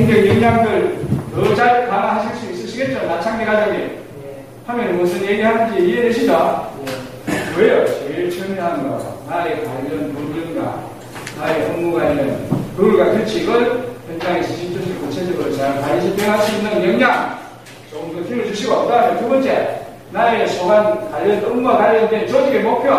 행정 역량들 더 잘 강화하실 수 있으시겠죠? 나창래 과장님. 하면 무슨 얘기하는지 이해되시죠? 왜요? 제일 처음에 하는 거, 나의 관련 법령과 나의 업무 관련 룰과 규칙을 현장에서 실질적으로 구체적으로 잘 발휘집행할 수 있는 역량 조금 더 키워주시고, 그 다음에 두 번째, 나의 소관 관련 업무와 관련된 조직의 목표,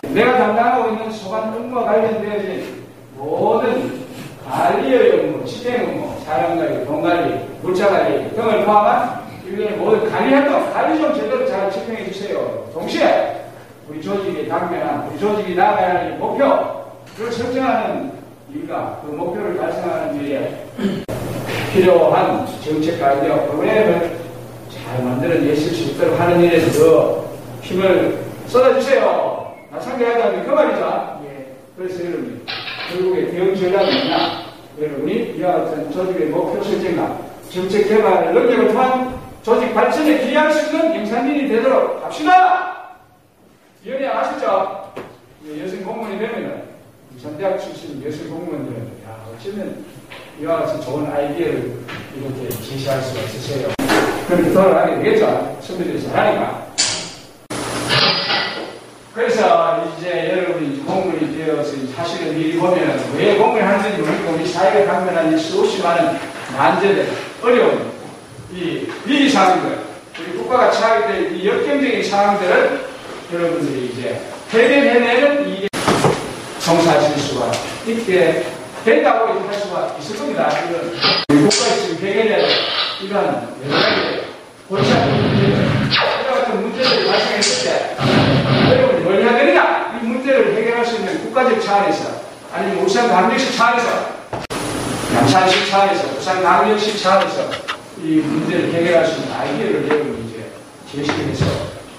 내가 담당하고 있는 소관 업무와 관련되어진 모든 관리의 업무, 집행 업무, 사람관리, 돈관리, 물자관리 등을 포함한 일련의 모든 관리활동, 관리 좀 제대로 잘 집행해 주세요. 동시에 우리 조직의 당면한, 우리 조직이 나아가야 할 목표를 설정하는 일과 그 목표를 달성하는 일에 필요한 정책 아이디어 프로그램을 잘 만들어내실 수 있도록 하는 일에서 더 힘을 쏟아주세요. 상대하자면 그 말이죠. 그래서 여러분, 결국에 대응 전략은 뭐냐? 여러분이 이와 같은 조직의 목표 설정과 정책 개발 능력을 통한 조직 발전에 기여할 수 있는 영상인이 되도록 합시다! 위원회 아시죠? 여성 공무원이 되면은, 전대학 출신 여성 공무원들은, 야, 어쩌면 이와 같이 좋은 아이디어를 이렇게 제시할 수가 있으세요. 그렇게 돌아가게 되겠죠? 선배들이 잘하니까. 그래서 이제 여러분이 공무원이 되어서 하시는 일이 보면 왜 공무원을 하는지 모르고 우리 사회가 당면한 이 수없이 많은 난제들, 어려운 이 위기 상황들, 우리 국가가 처하게 될 이 역경적인 상황들을 여러분들이 이제 해결해내는 일에 성사하실 수가 있게 된다고 할 수가 있을 겁니다. 이건 우리 국가에서 지금 해결해야 될 이러한 여러 가지 골치 아픈 문제들, 이와 같은 문제들이 발생했을 때 여러분이 뭘 해야 되느냐? 이 문제를 해결할 수 있는 국가적 차원에서 아니면 울산광역시 차원에서 양산시 차원에서 부산광역시 차원에서 이 문제를 해결할 수 있는 아이디어를 여러분이 이제 제시를 해서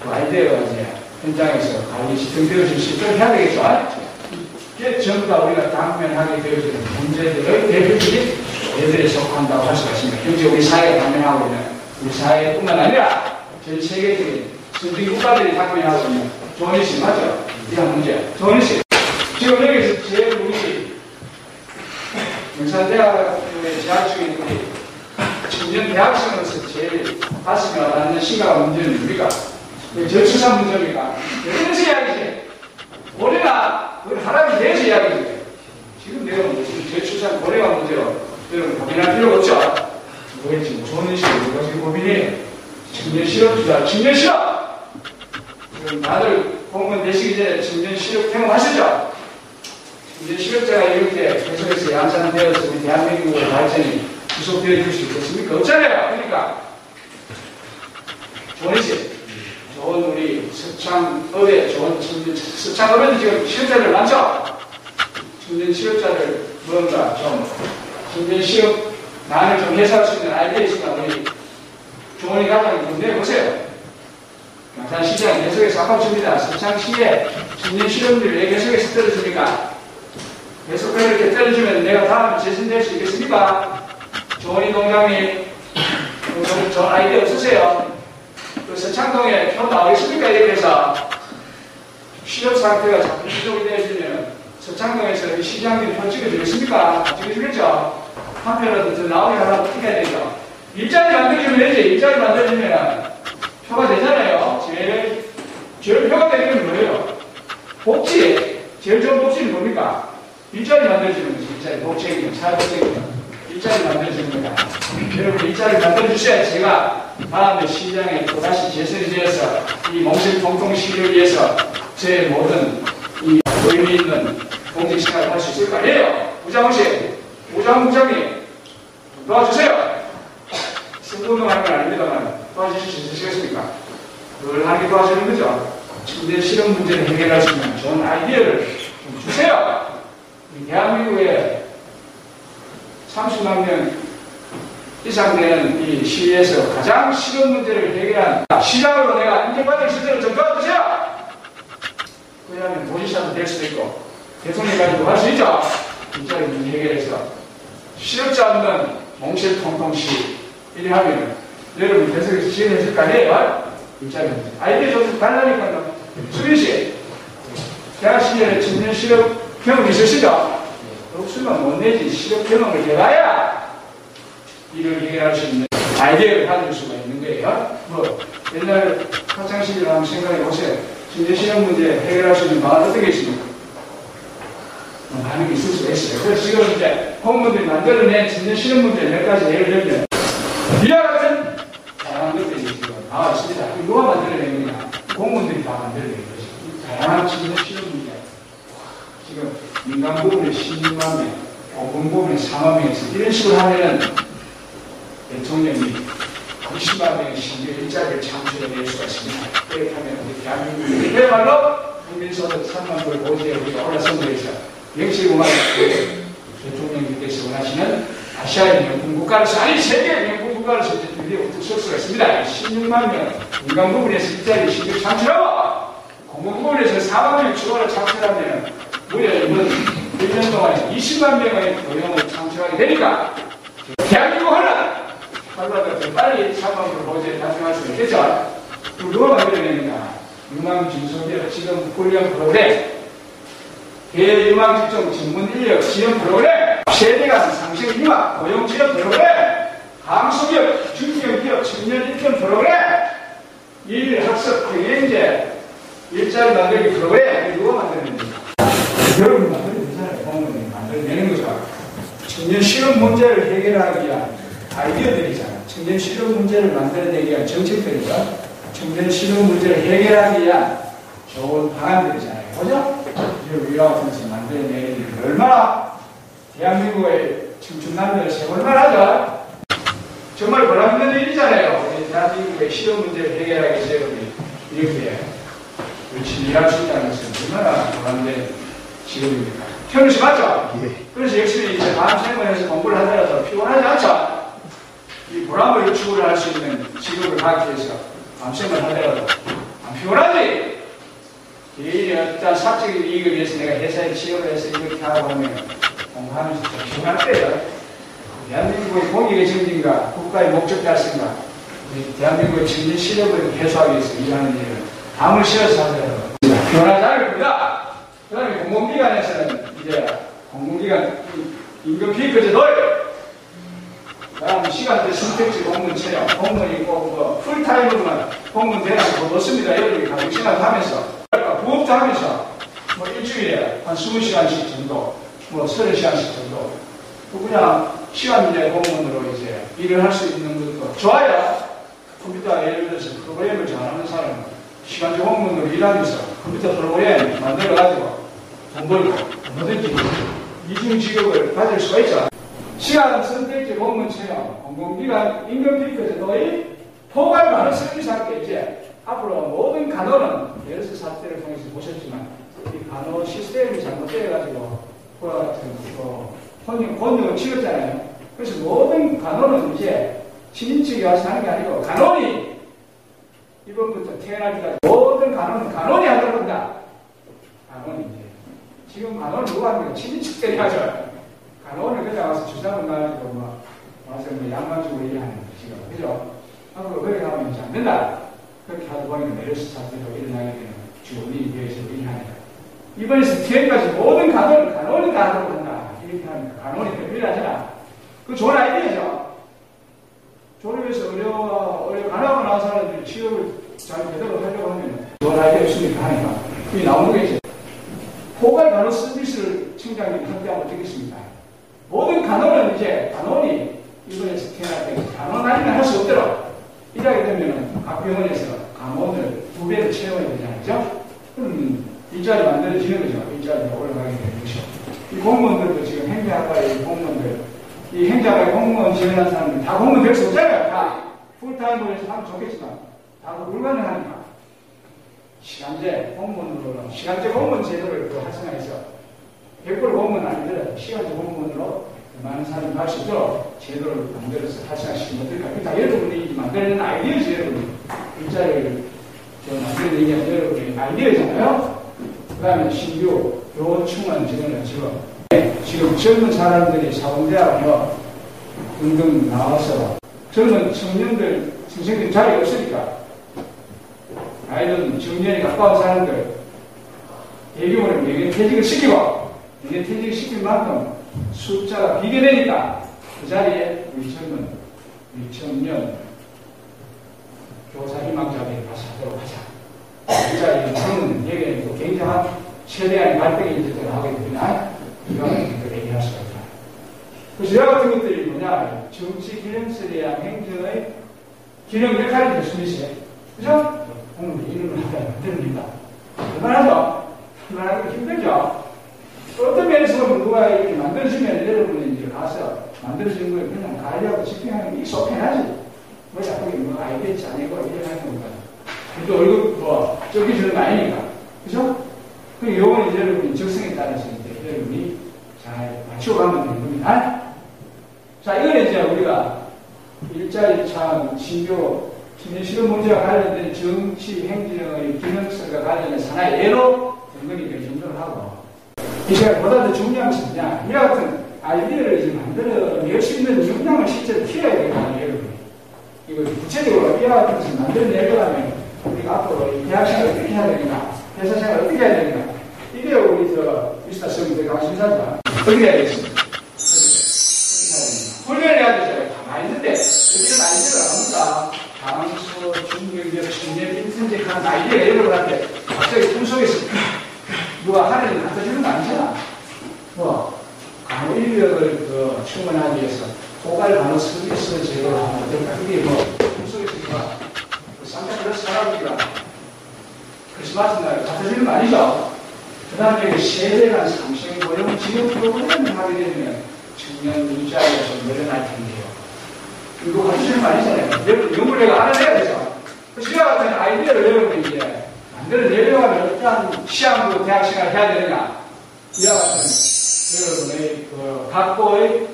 그 아이디어가 이제 현장에서 관리 집행되어질 수 있도록 해야 되겠죠. 이게 전부 다 우리가 당면하게 되어지는 문제들의 대표적인 예들에 속한다고 할 수가 있습니다. 현재 우리 사회가 당면하고 있는 우리 사회뿐만 아니라 전 세계적인 선진 국가들이 당면하고 있는 조은희 씨 맞죠? 이런 문제. 조은희 씨. 지금 여기서 제일 우리 영산대학교에 재학 중인 우리 청년 대학생으로서 제일 가슴에 와닿는 심각한 문제는 뭡니까? 저출산 문제입니까? 그래서 이야기지. 고래가 하나님이 대해서 이야기지. 지금 내가 무슨 저출산 고래가 문제로 여러분 고민할 필요가 없죠? 뭐겠지? 조은희 씨가 뭐가 지금 고민해? 청년 실업 주자. 청년 실업! 지금 다들 공무원 되시기 전에 청년 실업 경험하시죠? 청년 실업자가 이렇게 계속해서 양산되어서 우리 대한민국의 발전이 지속되어 줄 수 있겠습니까? 없잖아요. 그러니까 조은희 씨, 좋은 우리 서창업에 좋은 청년, 서창업에도 지금 실업자들 많죠? 청년 실업자를 뭔가 좀 청년 실업 난을 좀 해소할 수 있는 아이디어 있으면 우리 조은희 과장님 좀 내보세요. 양산시장 계속해서 아파줍니다. 서창시에 청년 실업률이 왜 계속해서 떨어집니까? 계속 그렇게 떨어지면 내가 다음 재선될 수 있겠습니까? 조은희 동장님, 좋은 아이디어 없으세요? 그 서창동에 표 나오겠습니까? 이렇게 해서 실업 상태가 자꾸 지속이 되어지면 서창동에서 시장님 표 찍어주겠습니까? 찍어주겠죠? 한 표라도 더 나오게 하라고 찍어야 되죠. 일자리 만들어주면 되지. 일자리 만들어주면 표가 되잖아요. 제일 표가 되는 건 뭐예요? 복지. 제일 좋은 복지는 뭡니까? 일자리 만들어주는 거지. 일자리 복지행정, 사회복지행정. 일자리 만들어주는 거다. 여러분 일자리 만들어주셔야 제가 다음에 시장에 또다시 재선이 되어서 이 몽실 통통 시기를 위해서 제 모든 이 의미 있는 공직 생활을 할 수 있을 거 아니에요. 우장훈 씨, 우장훈 부장님 도와주세요. 선거운동하는 건 아닙니다만 도와주실 수 있으시겠습니까? 그걸 하게 도와주는 거죠. 청년 실업 문제를 해결할 수 있는 좋은 아이디어를 좀 주세요. 대한민국에 30만 명 이상 되는 이 시에서 가장 실업 문제를 해결한 시장으로 내가 인정받을 수 있도록 좀 도와주세요. 그러면 도지사도 될 수도 있고 대통령까지도 할 수 있죠. 일자리 문제 해결해서 실업자 없는 몽실 통통시 이래 하면 여러분 계속해서 지원했을 거 아니에요? 일자리 문제. 아이디어 좀 달라니까요. 수빈 씨, 대학 시절에 청년 실업 경험 있으시죠? 없으면 못 내지. 실업 경험을 해봐야 이를 해결할 수 있는 아이디어를 가질 수가 있는 거예요. 뭐 옛날 학창시절 한번 생각해 보세요. 신재실험 문제 해결할 수 있는 방안 어떤 게 있습니까? 많은 게 있을 수가 있어요. 그래서 지금 이제 공무원들이 만들어낸 신재실험 문제 몇 가지 예를 들면 이와 같은 다양한 것들이 지금 나와 있습니다. 누가 만들어낸 거냐? 공무원들이 다 만들어낸 거죠. 다양한 신재실험 문제. 지금 민간 부분에 16만 명, 공공 부분에 4만 명에서 이런 식으로 하면은 대통령이 90만 명의 신규 일자리를 창출해낼 수가 있습니다. 그렇게 하면 우리 대한민국이 그야말로 국민소득 3만 불 보조에 우리가 올라선거에서 역시 우리 대통령님께서 원하시는 아시아의 명품 국가로서 아니 세계의 명품 국가로서 드디어 설 수가 있습니다. 16만 명 민간 부분에서 일자리 신규 창출하고 공공 부분에서 4만 명 추가로 창출하면 무려 이번 1년 동안에 20만 명의 고용을 창출하게 되니까 대한민국은 하루라도 더 빨리 3만 불 보조에 달성할 수 있겠죠. 그럼 누가 만들어내느냐? 유망중소기업 지원 훈련 프로그램, 대유망직종 전문 인력 지원 프로그램, 세대간 상생 융합 고용 지원 프로그램, 강소기업, 중견기업 청년 일편 프로그램, 일학습 경영제 일자리 만들기 프로그램. 누가 만들어냅니까? 여러분이 만들면 되잖아요. 공무원이 만들어내는 거죠. 청년 실업 문제를 해결하기 위한 아이디어들이잖아요. 청년 실업 문제를 만들어내기 위한 정책들이죠. 청년 실업 문제를 해결하기 위한 좋은 방안들이잖아요. 그죠? 우리와 같은 것을 만들어내는 게 얼마나 대한민국의 청춘 남녀를 세월만하죠. 정말 보람있는 일이잖아요. 우리 대한민국의 실업 문제를 해결하기 위해서 여러분이 이렇게 열심히 일할 수 있다는 것은 얼마나 보람된 직업입니까? 태훈 씨 맞죠? 예. 그래서 열심히 이제 다음 생활에서 공부를 하더라도 피곤하지 않죠? 이 보람을 추구를 할 수 있는 직업을 갖기 위해서 밤샘을 하더라도 안 피곤하지? 개인이 어떤 사적인 이익을 위해서 내가 회사에 취업을 해서 이렇게 하고 하면 공부하면서 좀 피곤할 때요. 대한민국의 공익의 정진과 국가의 목적 달성과 대한민국의 청년 실업을 해소하기 위해서 일하는 일을 밤을 쉬어서 하더라도 피곤하지 않을 겁니다. 그 다음에 공공기관에서는 이제 공공기관 임금 피크제 도입, 다음 시간대 선택지 공무원 채용, 공무원이 뭐 풀타임으로만 공무원 대학을 더 넣습니다. 여러분이 가족 생활하면서 부업도 하면서 뭐 일주일에 한 20시간씩 정도, 뭐 30시간씩 정도, 그냥 시간 내 공무원으로 이제 일을 할 수 있는 것도 좋아요. 컴퓨터 예를 들어서 프로그램을 잘하는 사람은 시간제 공무원으로 일하면서 컴퓨터 프로그램 만들어가지고 돈 벌고 뭐든지 이중 직업을 가질 수가 있죠. 시간 선택지 공무원 채용, 공공기관 임금 피크제 도입, 포괄 간호 서비스 학교. 이제 앞으로 모든 간호는 예를 들어서 사태를 통해서 보셨지만 이 간호 시스템이 잘못되어가지고 그와 같은 혼용을 치렀잖아요. 그래서 모든 간호는 이제 친인척이 와서 하는 게 아니고 간호니 이번부터 태어나기까지 모든 간호는 간호니 하도록 한다. 간호니 이제 지금 간호는 누가 합니까? 친인척들이 하죠. 간호원을 그냥 와서 주사를 놔가지고 뭐 와서 뭐 양만주고 일하는 지금 그죠? 앞으로 그렇게 하면 이제 안 된다. 그렇게 하다 보니까 메르스 사태로 일어나게 되는 주원이 위해서 일하니까 이번에서 뒤에까지 모든 간호는 간호원이 다 하도록 한다. 이렇게 하니까 간호원이 필요하잖아. 그 좋은 아이디어죠. 졸업해서 의료 간호하고 나온 사람들이 취업을 잘 제대로 하려고 하면 좋은 아이디어 없으니까 하니까 그게 나오는 거지. 포괄 간호 서비스를 청장님이 확대하면 되겠습니다. 모든 간호는 이제 간호원이 이번에서 태어날 때 간호원 아니면 할 수 없도록 이렇게 되면 각 병원에서 간호원을 2배로 채워야 되잖아요. 그죠? 그럼 일자리 만들어지는 거죠. 일자리가 올라가게 되는 것이죠. 이 공무원들도 지금 행정학과의 공무원들, 이 행정학과의 공무원 지원한 사람들 다 공무원 될 수 없잖아요. 다 풀타임으로 해서 하면 좋겠지만 다 불가능하니까 시간제 공무원으로 시간제 공무원 제도를 활성화해서 100% 공무원 아니더라도 시간제 공무원으로 많은 사람이 할 수 있도록 제도를 만들어서 활성화시키면 어떨까? 그러니까 여러분이 만들어낸 아이디어죠. 여러분이 일자리를 만들어낸 게 여러분의 아이디어잖아요. 그 다음에 신규 요충원 지원을 지금 젊은 사람들이 사범대학 등등 나와서 젊은 청년들, 선생님 자리가 없으니까 아이들은 정년이 가까운 사람들 대규모로 명예퇴직을 시키고 명예퇴직을 시킨 만큼 숫자가 비교되니까 그 자리에 우리 젊은 우리 청년 교사 희망자들이 같이 하도록 하자. 진짜 이 청년 얘기는 또 굉장한 최대한 발등에 있을 하게 되면 이거는 얘기할 수가 있다. 그래서 이와 같은 것들이 뭐냐, 정치 기능설에 대한 행정의 기능 역할이 될 수 있어요. 그죠? 오늘 이름을 하면 만듭니다. 얼마나죠? 얼마나 힘들죠? 어떤 면에서 누가 이렇게 만들어주면 여러분이 이제 가서 만들어진 걸 그냥 가려고 집행하는 게 속편하지. 뭐 자꾸 뭐 아이디어치 아니고 이렇게 하는 겁니다. 또 얼굴 뭐 쫓겨주는 거 아니니까. 그죠? 그 요거는 이제 여러분이 적성에 따라서 이제 여러분이 잘 맞춰가면 되는 겁니다. 자, 이거는 이제 우리가 일자리 참 신교 청년실업 문제와 관련된 정치 행정의 기능성과 관련된 하나의 예로 된 거니까 정도를 하고, 이제 보다 더 중요한 것은 뭐냐, 이와 같은 아이디어를 지금 만들어낼 수 있는 역량을 실제로 키워야 되거든요, 여러분. 이거 구체적으로 이와 같은 것을 만들어내려면 우리가 앞으로 대학생활을 어떻게 해야 되는가, 회사생활을 어떻게 해야 되는가, 이게 우리 미스터 시험의 강심사죠. 어떻게 해야 되겠습니까? 훈련을 해야 되죠. 가만히 있는데, 이런 아이디어를 합니다. 강수, 중경력, 청년, 인선적한 아이디어가 여러분한테 갑자기 꿈속에서 누가 하늘을 갖다 주는 거 아니잖아. 뭐, 강호 인력을 충원하기 위해서 포괄 간호 서비스 제도를 하면 어떨까? 그게 뭐, 꿈속에서 누가 산타클로스 할아버지가 크리스마스 날 갖다 주는 거 아니죠? 그 다음에 세대 간 상생 고용 지원 프로그램을 하게 되면 청년 일자리가 좀 늘어날 텐데요. 이거 가르치는 거 아니잖아요. 연구를 내가 알아내야 되죠. 시와 같은 아이디어를 여러분이 이제 만들어내려면 어떤 시험도 대학생활을 해야 되느냐. 이와 같은 여러분의 각고의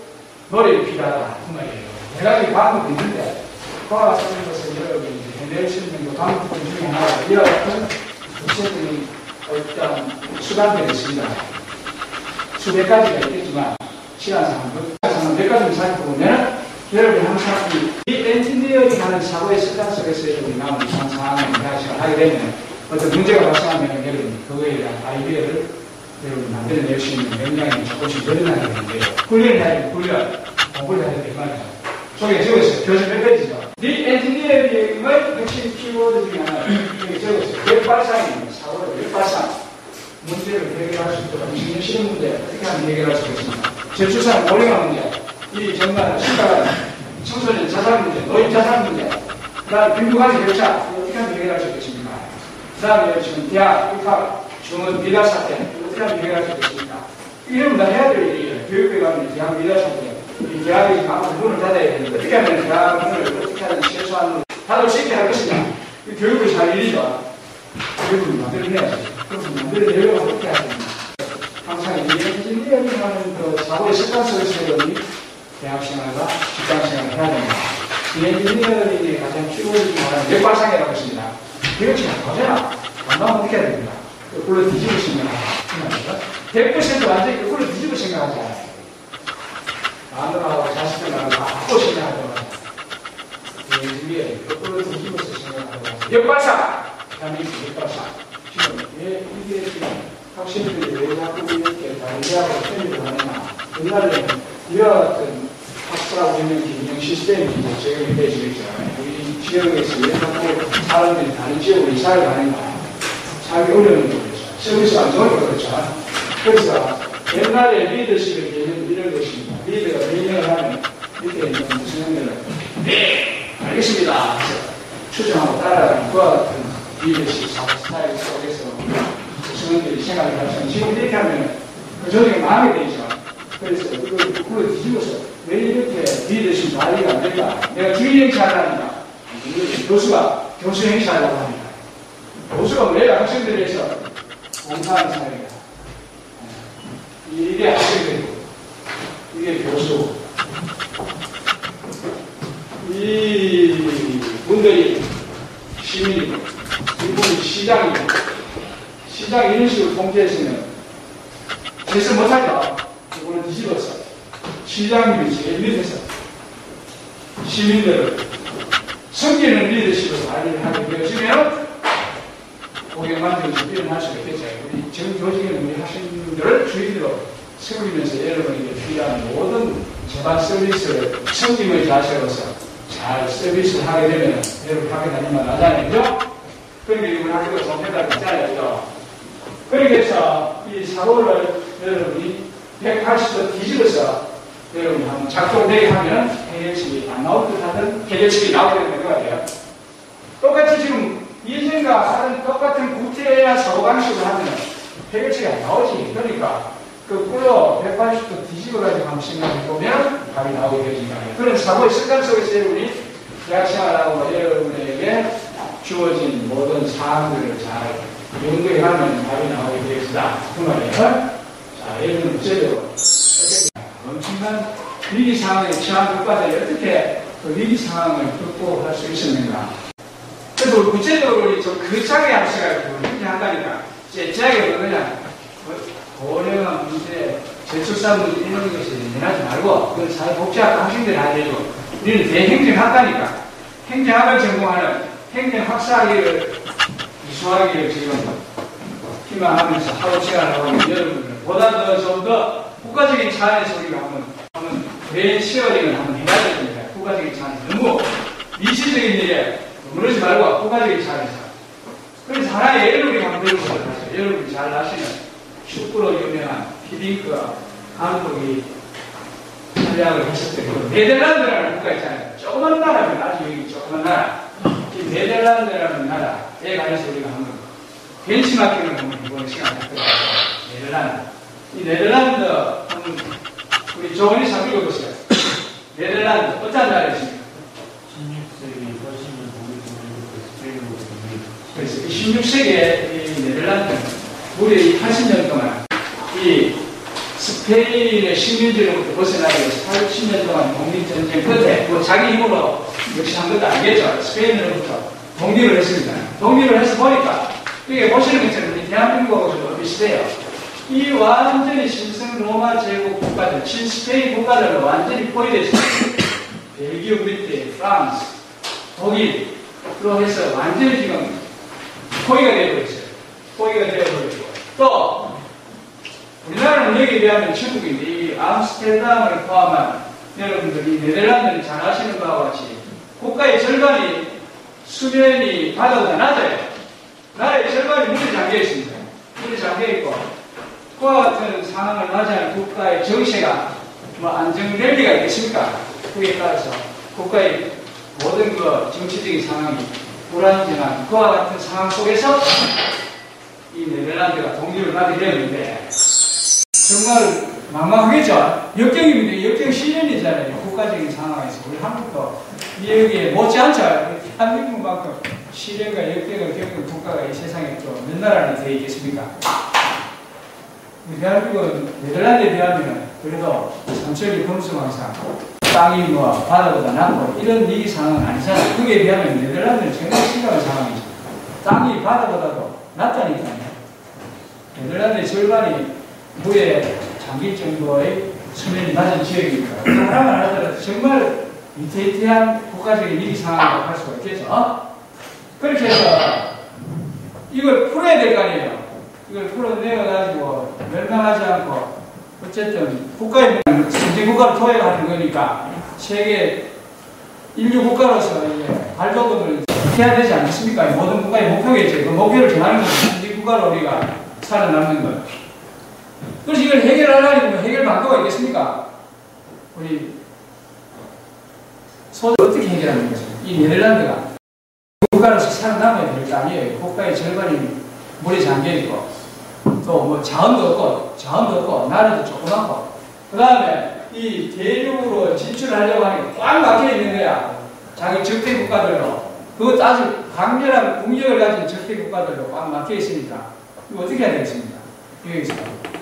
노력이 필요하다. 그 말이에요. 내가 이 방법이 있는데, 그와 같은 것을 여러분이 해낼 수 있는 방법 중에 하나가 이와 같은 구체적인 어떤 수단들이 있습니다. 수백 가지가 있겠지만, 시간상 몇 가지를 살펴보면, 여러분이 항상 이 엔지니어링 하는 사고의 습관 속에서 여러분이 남은 이상 상황을 대학생활을 하게 되면, 어떤 문제가 발생하면 여러분이 그거에 대한 아이디어를 여러분이 만들어낼 수 있는 역량이 조금씩 늘어나게 되는데요. 훈련을 해야 돼요. 공부를 해야 돼요. 말이죠. 속에 적었어요. 교실 몇 페이지죠. 이 엔지니어링의 핵심 키워드 중에 하나는 여기 적었어요. 역발상입니다. 사고의 역발상. 문제를 해결할 수 있도록 청년 실험 문제 어떻게 하면 해결할 수 있겠습니까? 저출산 고령화 문제, 이 정말 심각한 청소년 자살 문제, 노인 자살 문제, 그 다음에 빈부관계 격차 어떻게 하면 해결할 수 있겠습니까? 그 다음에 지금 대학 입학 중원 미달 사태 어떻게 하면 해결할 수 있겠습니까? 이런 다 해야 될 일이에요. 교육부에 가면 대학 미달 사태, 이 대학이 아무튼 문을 닫아야 되는데 어떻게 하면 대학 문을 어떻게 하든 최소한 닫을 수 있게 할 것이냐? 이 교육을 잘 일이죠. 교육을 만들어내야지. 그럼 만들어내려고 어떻게 해야 됩니까? 항상 이 엔지니어링 하는 그 사고의 습관 속에서 여러분이 대학생활과 직장생활을 해야 됩니다. 이 엔지니어링의 가장 키워드 중 하나는 역발상이라고 했습니다. 교육시간 거잖아. 건강 어떻게 해야 됩니까? 거꾸로 뒤집어 생각하자. 100% 완전히 거꾸로 뒤집어 생각하지 않아요. 마누라하고 자식들하고 바꾸고 생각하도록 하자. 이 엔지니어링 거꾸로 뒤집어서 생각하도록 하자. 역발상! 대한민국 역발상. 지금 왜 이게 지금 학생들이 왜 자꾸 이렇게 다르게하고 편입을 하느냐. 옛날에는 이와 같은 학사하고 있는 경영 시스템이 적용이 되시겠죠. 우리 지역에서 왜 자꾸 사람들이 다른 지역으로 이사를 가는가. 살기 어려운 거죠. 서비스가 안 좋으니까 그렇죠. 그래서 옛날에 리더십의 개념이 이런 것입니다. 리더가 명령을 하면 밑에 있는 구성원들은 네, 알겠습니다. 추정하고 따라가는 그와 같은 리더십 스타일 속에서 구성원들이 생각을 하시면 지금 이렇게 하면 그 조직이 망하게 되죠. 그래서 이걸 거꾸로 뒤집어서 왜 이렇게 리더십 관리가 안 될까? 내가 주의 행사하려니까 교수가 교수 행사하려고 합니다. 교수가 왜 학생들에 대해서 공부하는 사회가 이게 학생들이고 이게 교수 이 분들이 시민이고 이분이 시장이고 시장 이런 식으로 통제했으면 제스 못하죠. 이거는 뒤집어서 시장님이 제일 밑에서 시민들을 섬기는 리더십을 관리를 하게 되어지면 고객만들어서 일어날 수 있겠죠. 우리 전 조직에는 우리 학생들을 주의로 세우면서 여러분에게 필요한 모든 재반 서비스를 섬김의 자세로서 잘 서비스를 하게 되면 여러분 학교 다니면 나잖아요. 그죠? 그러니까 우리 학교가 정해달 있잖아요. 그죠? 그렇게 해서 이 사고를 여러분이 180도 뒤집어서 여러분 한번 작동되게 하면 해결책이 안 나올 듯 하던 해결책이 나오게 되는 거예요. 똑같이 지금 이전과 다른 똑같은 구태나 사고방식으로 하면 해결책이 안 나오지. 그러니까 거꾸로 180도 뒤집어가지고 한번 생각해보면 답이 나오게 되니까 그런 사고의 습관 속에서 여러분이 대학생활하고 여러분에게 주어진 모든 사항들을 잘 연구하면 답이 나오게 되겠다. 그 말이에요. 자, 여러분 구체적으로 엄청난 위기 상황에 처한 국가들이 어떻게 그 위기 상황을 극복할 수 있었는가. 그래서 구체적으로 좀 거창하게 하시가지고 이렇게 한다니까 째째하게 그냥 고령화 문제, 저출산 문제 이런 것을 연연하지 말고 그건 사회복지학과 학생들이 하더라도 우리는 대행정학과니까 행정학을 전공하는 행정학사학위를 이수학위를 지금 희망하면서 하루 생활하고 있는 여러분들 보다 더 좀 더 국가적인 차원에서 우리가 한번 브레인 시어링을 한번 해야 됩니다. 국가적인 차원에서 너무 이시적인 일에 무너지 말고 국가적인 차원에서 그래서 하나의 예를 우리가 한번 들어보도록 하죠. 여러분이 잘 아시는 축구로 유명한 히딩크가 감독이 활약을 했었던 그 네덜란드라는 국가 있잖아요. 조그만 나라면 아주 여기 조그만 나라. 이 네덜란드라는 나라에 관해서 우리가 한번 벤치마킹을 한번 해보는 시간을 갖도록 하죠. 네덜란드. 이 네덜란드 한번 우리 조원이 잘 읽어보세요. 네덜란드 어떤 나라였습니까? 16세기 서시는 독일군이 스페인으로 그래서 16세기에 이 네덜란드는 우리 80년 동안 이 스페인의 식민지로부터 벗어나기 위해서 80년 동안 독립전쟁 끝에 뭐 자기 힘으로 역시 한 것도 아니겠죠. 스페인으로부터 독립을 했습니다. 독립을 해서 보니까 이게 보시는 것처럼 우리 대한민국하고 좀 비슷해요. 이 완전히 신성 로마 제국 국가들, 친스페인 국가들로 완전히 포위됐습니다. 벨기에, 브리테인, 프랑스, 독일로 해서 완전히 지금 포위가 되고 있어요. 포위가 되어버리고 또 우리나라는 여기에 비하면 중국인데 이 암스테르담을 포함한 여러분들이 네덜란드는 잘 아시는 바와 같이 국가의 절반이 수면이 바다보다 낮아요. 나라의 절반이 물에 잠겨 있습니다. 물에 잠겨 있고 그와 같은 상황을 맞이하는 국가의 정세가 뭐 안정될 리가 있겠습니까? 그에 따라서 국가의 모든 그 정치적인 상황이 불안정한 그와 같은 상황 속에서 이 네덜란드가 독립을 하게 되었는데 정말 막막하겠죠. 역경입니다. 역경 시련이잖아요. 국가적인 상황에서 우리 한국도 여기에 못지않죠. 한국만큼 시련과 역경을 겪은 국가가 이 세상에 또 몇 나라나 되어 있겠습니까? 우리 대한민국은 네덜란드에 비하면 그래도 삼척이 금수강산 땅이 뭐 바다보다 낮고 이런 위기 상황은 아니잖아요. 그에 비하면 네덜란드는 정말 심각한 상황이죠. 땅이 바다보다도 낮다니까요. 네덜란드의 절반이 물에 잠길 정도의 수면이 낮은 지역이니까 하나만 하더라도 정말 위태위태한 국가적인 위기 상황이라고 할 수가 있겠죠. 그렇게 해서 이걸 풀어야 될 거 아니에요. 이걸 풀어내가지고 멸망하지 않고 어쨌든 국가의 선진국가로 도약하는 거니까 세계 인류 국가로서 이제 발돋움을 해야 되지 않겠습니까? 모든 국가의 목표겠죠. 그 목표를 정하는 것은 선진국가로 우리가 살아남는 것. 그래서 이걸 해결하려면 해결 방도가 있겠습니까? 우리 어떻게 해결하는 것입니까? 이 네덜란드가 국가로서 살아남아야 될 거 아니에요. 국가의 절반이 물에 잠겨있고 또 뭐 자원도 없고 나라도 조그맣고 그 다음에 이 대륙으로 진출하려고 하니까 꽉 막혀 있는 거야. 자기 적대 국가들로 그것도 아주 강렬한 국력을 가진 적대 국가들로 꽉 막혀 있으니까 이거 어떻게 해야 되겠습니까? 여기서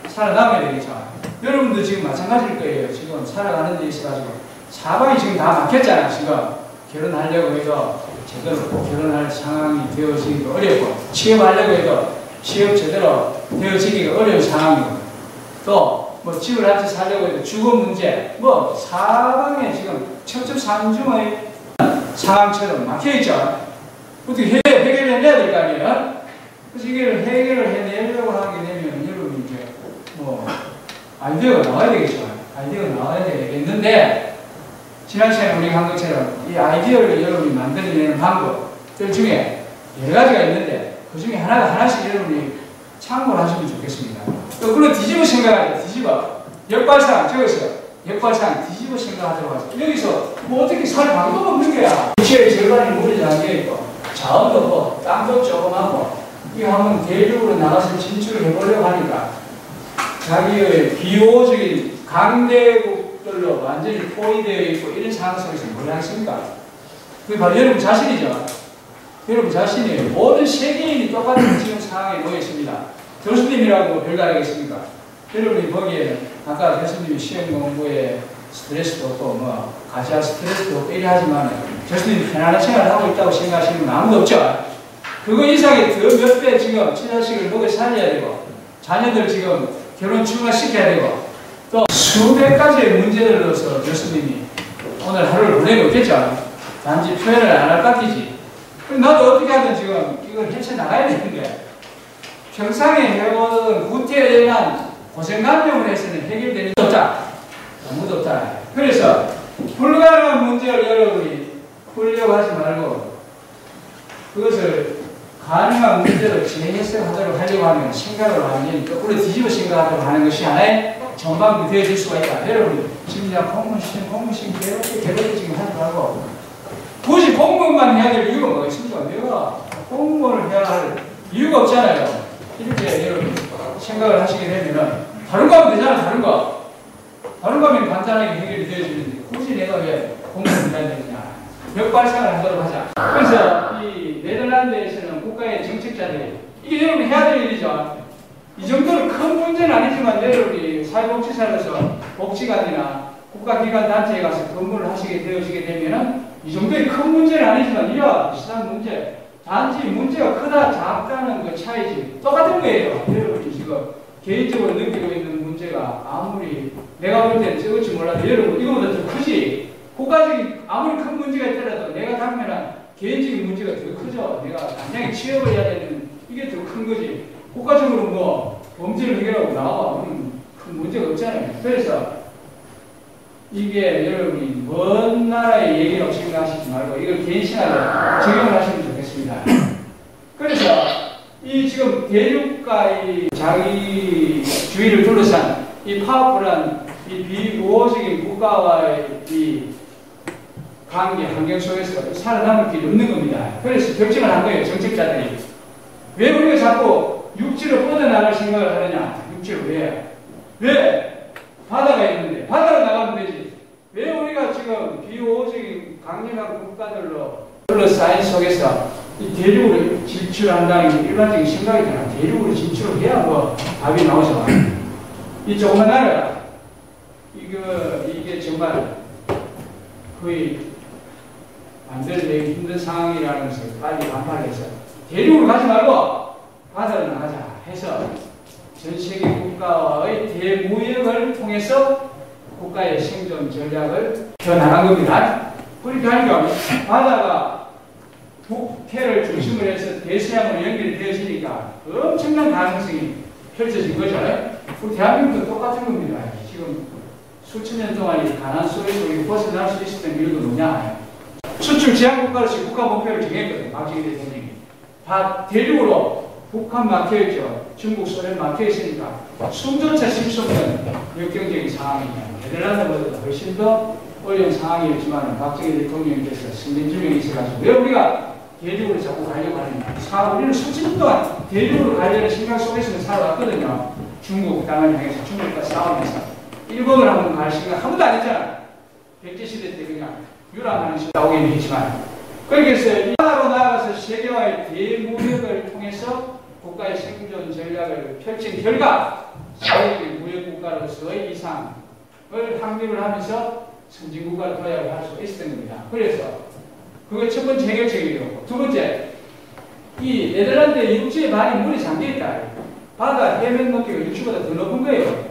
살아남아야 되겠죠. 여러분도 지금 마찬가지일 거예요. 지금 살아가는 데 있어가지고 사방이 지금 다 막혔잖아. 지금 결혼하려고 해도 제대로 결혼할 상황이 되어지기가 어렵고 취업하려고 해도 취업 제대로 되어지기가 어려운 상황이고 또 뭐 집을 한 채 살려고 해도 주거 문제 뭐 사방에 지금 첩첩산중의 상황처럼 막혀있죠. 어떻게 해결을 해내야 될 거 아니에요? 그래서 이걸 해결을 해내려고 하게 되면 여러분 이제 뭐 아이디어가 나와야 되겠죠. 아이디어가 나와야 되겠는데 지난 시간에 우리가 한 것처럼 이 아이디어를 여러분이 만들어내는 방법들 중에 여러 가지가 있는데 그 중에 하나씩 여러분이 참고를 하시면 좋겠습니다. 또 그걸 뒤집어 생각하죠. 뒤집어. 역발상 적었어요. 역발상 뒤집어 생각하도록 하죠. 여기서 뭐 어떻게 살 방법 없는 거야. 지체의 절반이 물이 잠겨있고 자원도 없고 땅도 조그맣고 이거 한번 대륙으로 나가서 진출을 해보려고 하니까 자기의 비호적인 강대국들로 완전히 포위되어 있고 이런 상황 속에서 뭘 하겠습니까? 그게 바로 여러분 자신이죠. 여러분 자신이 모든 세계인이 똑같은 지금 상황에 놓여 있습니다. 교수님이라고 별다르겠습니까? 여러분이 보기에는 아까 교수님이 시험 공부에 스트레스도 없고 뭐 가짜 스트레스도 없고 이래 하지만 교수님이 편안한 생활을 하고 있다고 생각하시는 분 아무도 없죠. 그거 이상의 더 몇 배 지금 친자식을 먹여 살려야 되고 자녀들 지금 결혼 축가시켜야 되고 또 수백 가지의 문제를 넣어서 교수님이 오늘 하루를 보내고 있겠죠. 단지 표현을 안 할 깎이지. 나도 어떻게 하든 지금 이걸 헤쳐나가야 되는데 평상에 해오던 구태에 대한 고생관념을 해서는 해결되는 게 없다. 아무도 없다. 그래서 불가능한 문제를 여러분이 풀려고 하지 말고 그것을 가능한 문제로 재해석하도록 하려고 하면 생각을 완전히 거꾸로 뒤집어 생각하도록 하는 것이 하나의 전방이 되어질 수가 있다. 여러분 지금 그냥 공무시험 괴롭게 지금 하지 말고 굳이 공무원만 해야 될 이유가 뭐가 있습니까? 내가 공무원을 해야 할 이유가 없잖아요. 이렇게 여러분 생각을 하시게 되면은 다른 거 하면 되잖아. 다른 거 하면 간단하게 해결이 되어지는데 굳이 내가 왜 공무원을 해야 되느냐. 역발상을 하도록 하자. 그래서 이 네덜란드에서는 국가의 정책자들이 이게 여러분 해야 될 일이죠. 이 정도는 큰 문제는 아니지만 여러분이 사회복지사로서 복지관이나 국가기관 단체에 가서 근무를 하시게 되어지게 되면은 이 정도의 큰 문제는 아니지만 이와 비슷한 문제 단지 문제가 크다 작다는 그 차이지 똑같은 거예요. 여러분이 지금 개인적으로 느끼고 있는 문제가 아무리 내가 볼 때는 적을지 몰라도 여러분 이거보다 더 크지. 국가적인 아무리 큰 문제가 있더라도 내가 당면한 개인적인 문제가 더 크죠. 내가 당장에 취업을 해야 되는 이게 더 큰 거지. 국가적으로 뭐 범죄를 해결하고 나와 큰 문제가 없잖아요. 그래서 이게 여러분이 먼 나라의 얘기라고 생각하시지 말고 이걸 개인 생활에 적용을 하시면 좋겠습니다. 그래서 이 지금 대륙과 이 자기 주위를 둘러싼 이 파워풀한 이 비우호적인 국가와의 이 관계 환경 속에서 살아남을 길이 없는 겁니다. 그래서 결정을 한 거예요. 정책자들이. 왜 우리가 자꾸 육지로 뻗어나갈 생각을 하느냐. 육지로 왜? 바다가 있는데 바다로 나가면 되지. 왜 우리가 지금 비호적인 강력한 국가들로 둘러싸인 속에서 이 대륙으로 진출한다는 게 일반적인 생각이잖아. 대륙으로 진출을 해야 뭐 답이 나오죠. 이 조그만 나라가 이게 정말 거의 만들어내기 힘든 상황이라는 것을 빨리 반발해서 대륙으로 가지 말고 바다로 나가자 해서 전 세계 국가와의 대무역을 통해서 국가의 생존 전략을 펴나간 겁니다. 그렇게 하니까 바다가 북해를 중심으로 해서 대서양으로 연결이 되어지니까 엄청난 가능성이 펼쳐진 거죠. 우리 대한민국도 똑같은 겁니다. 지금 수천 년 동안 이 가난 속에서 우리 벗어날 수 있었던 이유도 뭐냐. 수출 제한 국가로서 국가 목표를 정했거든요. 박정희 대통령이. 다 대륙으로 북한 막혀있죠. 중국, 소련 막혀있으니까 숨조차 쉴 수 없는 역경적인 상황이냐. 네덜란드보다 훨씬 더 어려운 상황이었지만 박정희 대통령께서 승진주명이 있어가지고 왜 우리가 대륙으로 자꾸 가려고 하느냐. 우리는 수천 년 동안 대륙으로 가려는 생각 속에서는 살아왔거든요. 중국 땅을 향해서 중국과 싸우면서 일본을 한번 갈 생각 한 번도 안 했잖아. 백제시대 때 그냥 유랑하는 식으로 나오긴 했지만 그래서 이 나라로 나아가서 세계와의 대무역을 통해서 국가의 생존 전략을 펼친 결과 세계적인 무역국가로서의 이상을 확립을 하면서 선진국가로 도약을 할 수 있었던 겁니다. 그래서 그게 첫 번째 해결책이었고 두 번째 이 네덜란드의 육지에 많이 물이 잠겨있다. 바다 해면 높이가 육지보다 더 높은 거예요.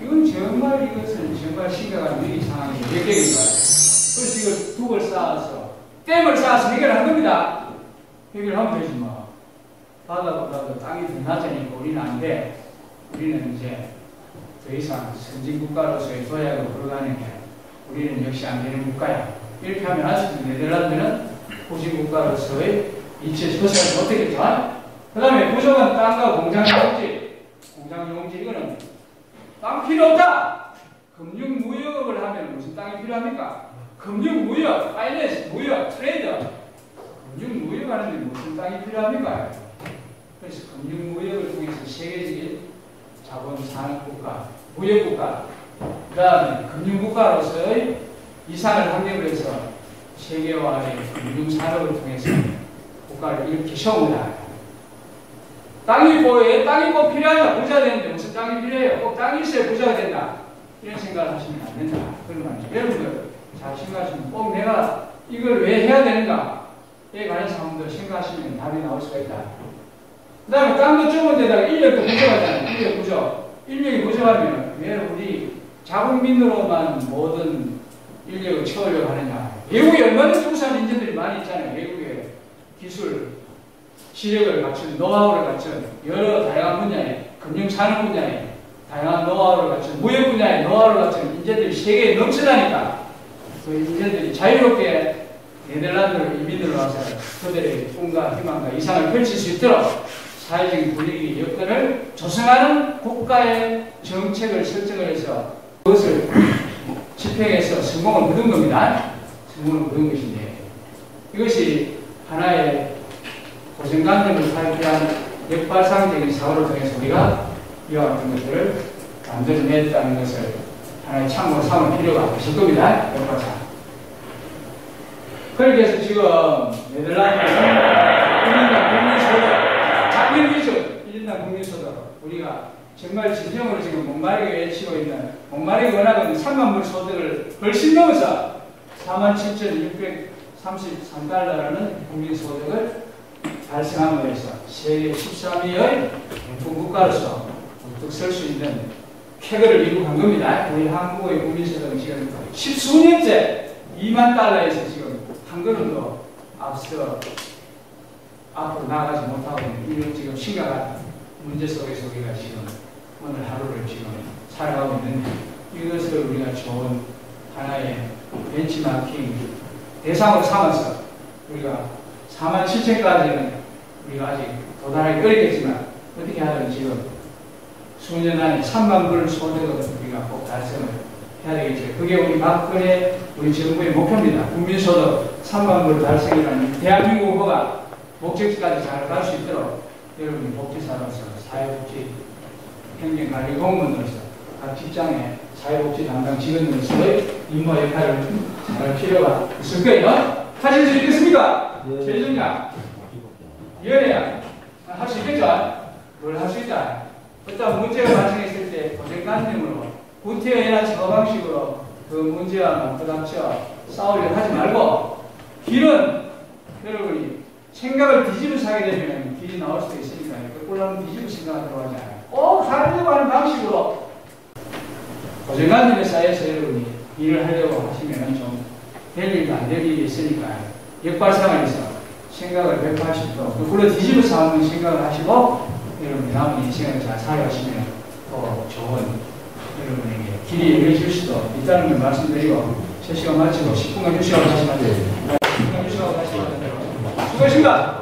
이것은 정말 심각한 위기 상황이 역경입니다. 그래서 이걸 둑을 쌓아서 댐을 쌓아서 해결한 겁니다. 해결하면 되지 뭐. 바다보다도 땅이 더 낮으니까 우리는 안 돼. 우리는 이제 더 이상 선진국가로서의 도약을 걸어가는 게 우리는 역시 안 되는 국가야. 이렇게 하면 아직도 네덜란드는 후진국가로서의 이치에서 벗어나지 못했겠죠. 그 다음에 부족한 땅과 공장 용지, 이거는 땅 필요 없다. 금융무역을 하면 무슨 땅이 필요합니까? 금융무역, 파이낸스, 무역, 트레이드. 금융무역 하는데 무슨 땅이 필요합니까? 그래서 금융무역을 통해서 세계적인 자본산업국가, 무역국가, 그 다음에 금융국가로서의 이상을 확립을 해서 세계화의 금융산업을 통해서 국가를 이렇게 세웁니다. 땅이 뭐예요? 땅이 꼭 필요하냐? 부자 되는데 무슨 땅이 필요해요? 꼭 땅이 있어야 부자가 된다. 이런 생각을 하시면 안 된다. 그런 말이죠. 여러분들 잘 생각하시면 꼭 내가 이걸 왜 해야 되는가에 관해서 한번 더 생각하시면 답이 나올 수가 있다. 그 다음에 땅도 좁은 데다가 인력도 부족하잖아요. 인력이 부족하면 왜 우리 자국민으로만 모든 인력을 채우려고 하느냐. 외국에 얼마나 우수한 인재들이 많이 있잖아요. 외국에 기술, 시력을 갖춘, 노하우를 갖춘 여러 다양한 분야에, 금융산업 분야에 다양한 노하우를 갖춘, 무역 분야에 노하우를 갖춘 인재들이 세계에 넘쳐나니까 그 인재들이 자유롭게 네덜란드로 이민을 와서 그들의 꿈과 희망과 이상을 펼칠 수 있도록 사회적인 분위기 여건을 조성하는 국가의 정책을 설정을 해서 그것을 집행해서 성공을 거둔 겁니다. 성공을 거둔 것인데 이것이 하나의 고생관념을 발표한 역발상적인 사고를 통해서 우리가 이와 같은 것들을 만들어냈다는 것을 하나의 참고로 삼을 필요가 있을 겁니다. 역발상. 그렇게 해서 지금 네덜란드에서 1인당 국민소득, 작년 기준 1인당 국민소득, 우리가 정말 진정으로 지금 목마르게 외치고 있는, 목마르게 원하는 3만 불 소득을 훨씬 넘어서 47,633달러라는 국민소득을 달성함으로 해서 세계 13위의 국가로서 우뚝 설 수 있는 쾌거를 이루고 간 겁니다. 우리 한국의 국민소득은 지금 10수년째 2만 달러에서 지금 한 걸음도 앞서 앞으로 나아가지 못하고 있는 이런 지금 심각한 문제 속에서 우리가 지금 오늘 하루를 지금 살아가고 있는 이것을 우리가 좋은 하나의 벤치마킹 대상으로 삼아서 우리가 47,000까지는 우리가 아직 도달하기 어렵겠지만 어떻게 하든 지금 수년 안에 3만 불 소득을 우리가 꼭 달성을 해야 되겠죠. 그게 우리 박근혜 우리 정부의 목표입니다. 국민소득 3만 불 달성이라는 대한민국 후보가 목적지까지 잘 갈 수 있도록 여러분이 복지사로서 사회복지 행정관리 공무원으로서 각 직장의 사회복지 담당 직원으로서의 임무 역할을 잘 필요가 있을 거예요. 하실 수 있겠습니까? 최준야, 연애야, 할 수 있겠죠? 뭘 할 수 있다. 어떤 문제가 발생했을 때 고생관념으로 구태여나 처방식으로 그 문제와 부닥쳐 싸우려고 하지 말고 길은 여러분이 생각을 뒤집어서 하게 되면 길이 나올 수도 있으니까 거꾸로 하면 뒤집어 생각하도록 하지 않아요. 꼭 하려고 하는 방식으로 고생관념에 쌓여서 여러분이 일을 하려고 하시면 좀 될 일도 안 될 일이 있으니까 역발상을 해서 생각을 180도 거꾸로 뒤집어서 하는 생각을 하시고 여러분이 남은 인생을 잘 살아가시면 더 좋은 여러분에게 길이 열려질 수도 있다는 걸 말씀드리고 제 시간 마치고 10분간 휴식하고 다시 만나요. 10분간 휴식하고 다시 만나요. 수고하셨습니다.